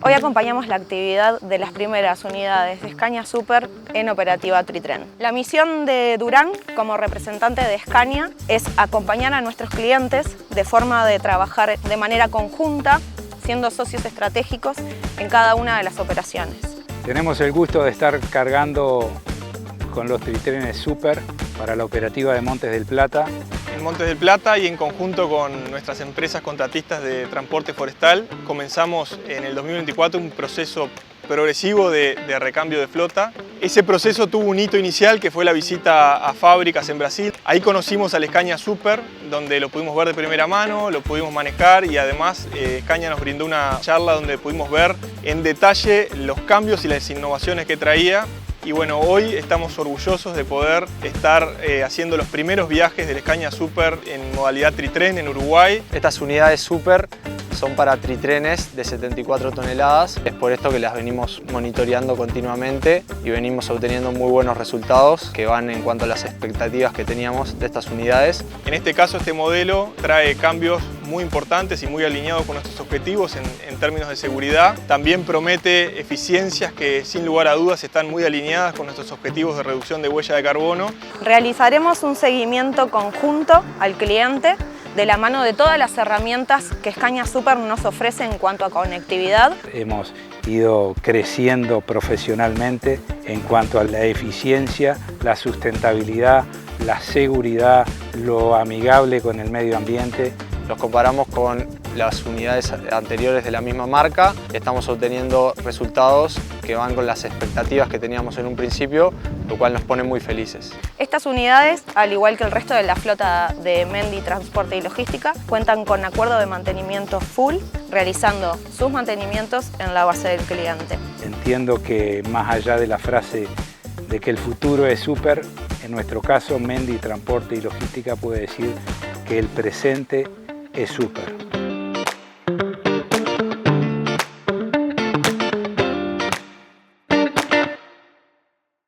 Hoy acompañamos la actividad de las primeras unidades de Scania Super en operativa Tritren. La misión de Durán, como representante de Scania, es acompañar a nuestros clientes de forma de trabajar de manera conjunta, siendo socios estratégicos en cada una de las operaciones. Tenemos el gusto de estar cargando con los Tritrenes Super para la operativa de Montes del Plata. En Montes del Plata y en conjunto con nuestras empresas contratistas de transporte forestal comenzamos en el 2024 un proceso progresivo de recambio de flota. Ese proceso tuvo un hito inicial que fue la visita a fábricas en Brasil. Ahí conocimos al Scania Super, donde lo pudimos ver de primera mano, lo pudimos manejar y además Scania nos brindó una charla donde pudimos ver en detalle los cambios y las innovaciones que traía. Y bueno, hoy estamos orgullosos de poder estar haciendo los primeros viajes del Scania Super en modalidad Tritren en Uruguay. Estas unidades Super son para tritrenes de 74 toneladas. Es por esto que las venimos monitoreando continuamente y venimos obteniendo muy buenos resultados que van en cuanto a las expectativas que teníamos de estas unidades. En este caso, este modelo trae cambios muy importantes y muy alineados con nuestros objetivos en términos de seguridad. También promete eficiencias que sin lugar a dudas están muy alineadas con nuestros objetivos de reducción de huella de carbono. Realizaremos un seguimiento conjunto al cliente de la mano de todas las herramientas que Scania Super nos ofrece en cuanto a conectividad. Hemos ido creciendo profesionalmente en cuanto a la eficiencia, la sustentabilidad, la seguridad, lo amigable con el medio ambiente. Los comparamos con las unidades anteriores de la misma marca y estamos obteniendo resultados que van con las expectativas que teníamos en un principio, lo cual nos pone muy felices. Estas unidades, al igual que el resto de la flota de Mendy Transporte y Logística, cuentan con acuerdo de mantenimiento full, realizando sus mantenimientos en la base del cliente. Entiendo que más allá de la frase de que el futuro es súper, en nuestro caso Mendy Transporte y Logística puede decir que el presente es súper.